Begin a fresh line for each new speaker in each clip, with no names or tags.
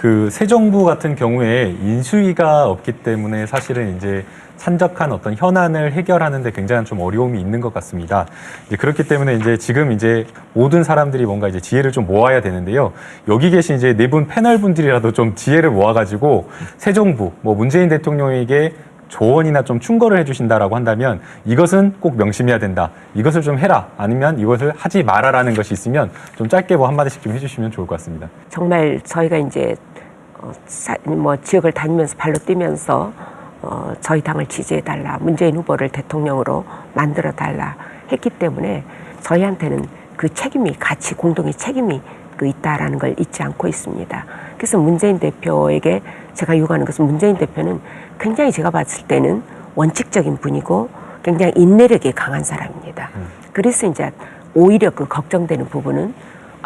그 새 정부 같은 경우에 인수위가 없기 때문에 사실은 이제 산적한 어떤 현안을 해결하는 데 굉장한 좀 어려움이 있는 것 같습니다. 이제 그렇기 때문에 이제 지금 이제 모든 사람들이 뭔가 이제 지혜를 좀 모아야 되는데요. 여기 계신 이제 네 분 패널 분들이라도 좀 지혜를 모아가지고 새 정부, 뭐 문재인 대통령에게 조언이나 좀 충고를 해주신다라고 한다면 이것은 꼭 명심해야 된다. 이것을 좀 해라. 아니면 이것을 하지 마라라는 것이 있으면 좀 짧게 뭐 한마디씩 좀 해주시면 좋을 것 같습니다.
정말 저희가 이제 지역을 다니면서 발로 뛰면서 저희 당을 지지해달라, 문재인 후보를 대통령으로 만들어달라 했기 때문에 저희한테는 그 책임이 같이 공동의 책임이 있다라는 걸 잊지 않고 있습니다. 그래서 문재인 대표에게 제가 요구하는 것은 문재인 대표는 굉장히 제가 봤을 때는 원칙적인 분이고 굉장히 인내력이 강한 사람입니다. 그래서 이제 오히려 그 걱정되는 부분은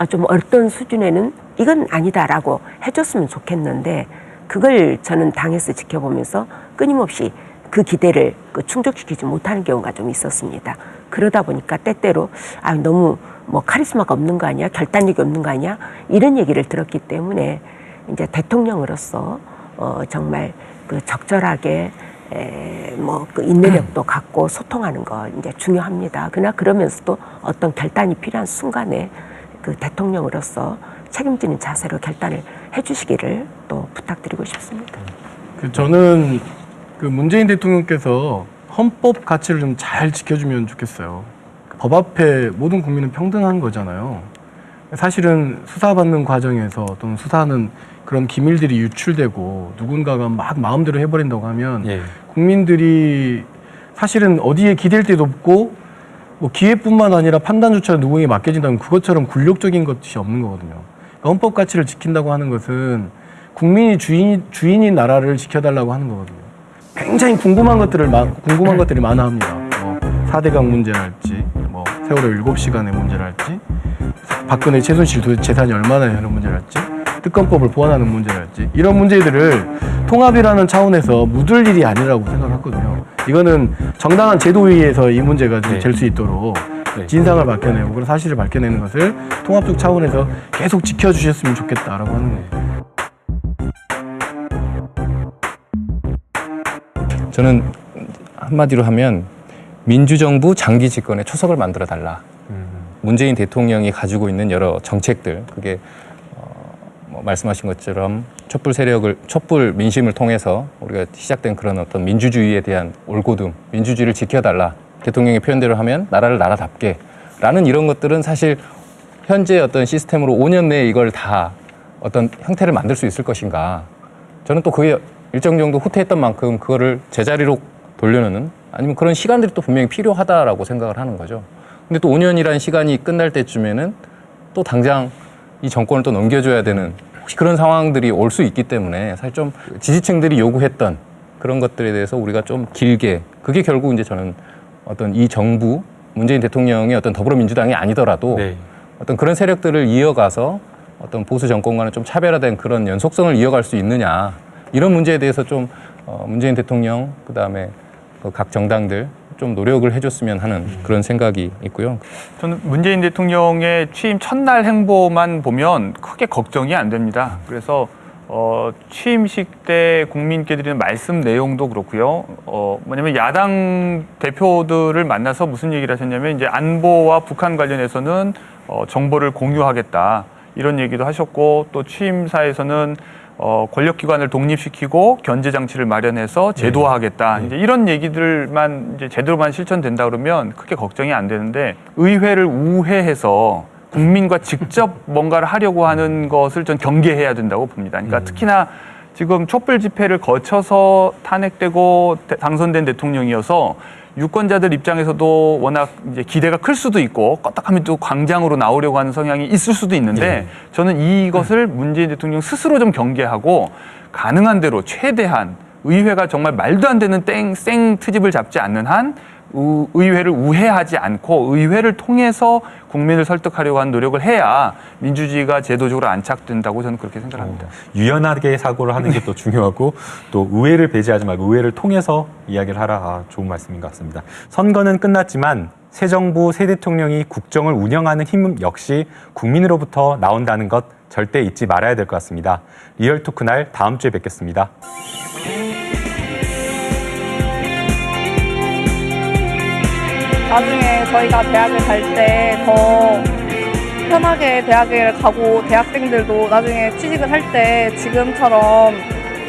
좀 어떤 수준에는 이건 아니다라고 해줬으면 좋겠는데 그걸 저는 당에서 지켜보면서 끊임없이 그 기대를 충족시키지 못하는 경우가 좀 있었습니다. 그러다 보니까 때때로 너무 뭐 카리스마가 없는 거 아니야? 결단력이 없는 거 아니야? 이런 얘기를 들었기 때문에 이제 대통령으로서 정말 적절하게 그 인내력도 갖고 소통하는 거 이제 중요합니다. 그러나 그러면서도 어떤 결단이 필요한 순간에 그 대통령으로서 책임지는 자세로 결단을 해주시기를 또 부탁드리고 싶습니다.
저는 그 문재인 대통령께서 헌법 가치를 좀 잘 지켜주면 좋겠어요. 법 앞에 모든 국민은 평등한 거잖아요. 사실은 수사받는 과정에서 또는 수사하는 그런 기밀들이 유출되고 누군가가 막 마음대로 해버린다고 하면 국민들이 사실은 어디에 기댈 데도 없고 뭐 기회뿐만 아니라 판단조차 누구에게 맡겨진다면 그것처럼 굴욕적인 것이 없는 거거든요. 그러니까 헌법 가치를 지킨다고 하는 것은 국민이 주인인 나라를 지켜달라고 하는 거거든요. 굉장히 궁금한 것들이 많아 합니다. 뭐 4대강 문제랄지, 뭐 세월호 7시간의 문제랄지, 박근혜 최순실 도대체 재산이 얼마나 되는 문제랄지, 특검법을 보완하는 문제랄지 이런 문제들을 통합이라는 차원에서 묻을 일이 아니라고 생각했거든요. 이거는 정당한 제도위에서 이 문제가 될 수 있도록 진상을 밝혀내고 그런 사실을 밝혀내는 것을 통합적 차원에서 계속 지켜주셨으면 좋겠다라고 하는 거예요.
저는 한마디로 하면 민주정부 장기 집권의 초석을 만들어달라. 문재인 대통령이 가지고 있는 여러 정책들, 그게 말씀하신 것처럼 촛불 민심을 통해서 우리가 시작된 그런 어떤 민주주의에 대한 올고듬, 민주주의를 지켜달라. 대통령의 표현대로 하면 나라를 나라답게 라는 이런 것들은 사실 현재 어떤 시스템으로 5년 내에 이걸 다 어떤 형태를 만들 수 있을 것인가. 저는 또 그게 일정 정도 후퇴했던 만큼 그거를 제자리로 돌려놓는 아니면 그런 시간들이 또 분명히 필요하다라고 생각을 하는 거죠. 근데 또 5년이라는 시간이 끝날 때쯤에는 또 당장 이 정권을 또 넘겨줘야 되는 혹시 그런 상황들이 올 수 있기 때문에 사실 좀 지지층들이 요구했던 그런 것들에 대해서 우리가 좀 길게 그게 결국 이제 저는 어떤 이 정부 문재인 대통령의 어떤 더불어민주당이 아니더라도 어떤 그런 세력들을 이어가서 어떤 보수 정권과는 좀 차별화된 그런 연속성을 이어갈 수 있느냐 이런 문제에 대해서 좀 문재인 대통령 그다음에 각 정당들 좀 노력을 해줬으면 하는 그런 생각이 있고요.
저는 문재인 대통령의 취임 첫날 행보만 보면 크게 걱정이 안 됩니다. 그래서 취임식 때 국민께 드리는 말씀 내용도 그렇고요. 뭐냐면 야당 대표들을 만나서 무슨 얘기를 하셨냐면 이제 안보와 북한 관련해서는 정보를 공유하겠다 이런 얘기도 하셨고 또 취임사에서는 권력기관을 독립시키고 견제장치를 마련해서 제도화하겠다. 이제 이런 얘기들만 이제 제대로만 실천된다 그러면 크게 걱정이 안 되는데 의회를 우회해서 국민과 직접 뭔가를 하려고 하는 것을 전 경계해야 된다고 봅니다. 그러니까 특히나 지금 촛불 집회를 거쳐서 탄핵되고 당선된 대통령이어서 유권자들 입장에서도 워낙 이제 기대가 클 수도 있고 껐딱하면 또 광장으로 나오려고 하는 성향이 있을 수도 있는데 저는 이것을 문재인 대통령 스스로 좀 경계하고 가능한 대로 최대한 의회가 정말 말도 안 되는 생 트집을 잡지 않는 한 의회를 우회하지 않고 의회를 통해서 국민을 설득하려고 하는 노력을 해야 민주주의가 제도적으로 안착된다고 저는 그렇게 생각합니다.
유연하게 사고를 하는 게 또 중요하고 또 의회를 배제하지 말고 의회를 통해서 이야기를 하라. 좋은 말씀인 것 같습니다. 선거는 끝났지만 새 정부, 새 대통령이 국정을 운영하는 힘 역시 국민으로부터 나온다는 것 절대 잊지 말아야 될 것 같습니다. 리얼토크 날 다음 주에 뵙겠습니다.
나중에 저희가 대학을 갈 때 더 편하게 대학을 가고 대학생들도 나중에 취직을 할 때 지금처럼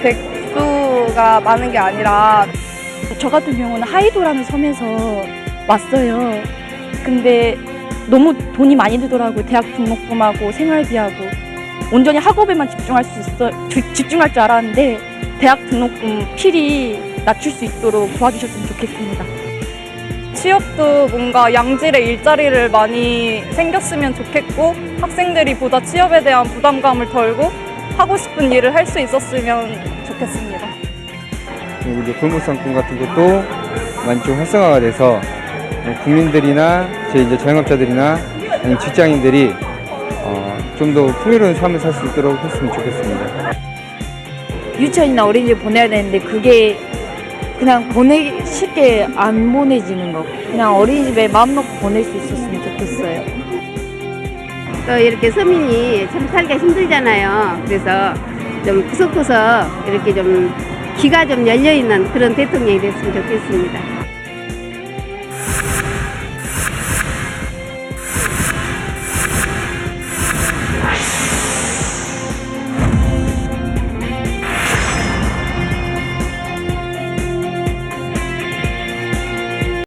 백수가 많은 게 아니라
저 같은 경우는 하이도라는 섬에서 왔어요. 근데 너무 돈이 많이 들더라고요. 대학 등록금하고 생활비하고. 온전히 학업에만 집중할 줄 알았는데 대학 등록금 필히 낮출 수 있도록 도와주셨으면 좋겠습니다.
취업도 뭔가 양질의 일자리를 많이 생겼으면 좋겠고 학생들이 보다 취업에 대한 부담감을 덜고 하고 싶은 일을 할 수 있었으면 좋겠습니다.
우리 골목상권 같은 것도 많이 좀 활성화가 돼서 국민들이나 이제 자영업자들이나 아니면 직장인들이 좀 더 풍요로운 삶을 살 수 있도록 했으면 좋겠습니다.
유치원이나 어린이집 보내야 되는데 그게 그냥 쉽게 안 보내지는 거. 그냥 어린이집에 마음 놓고 보낼 수 있었으면 좋겠어요.
또 이렇게 서민이 참 살기가 힘들잖아요. 그래서 좀 구석구석 이렇게 좀 귀가 좀 열려있는 그런 대통령이 됐으면 좋겠습니다.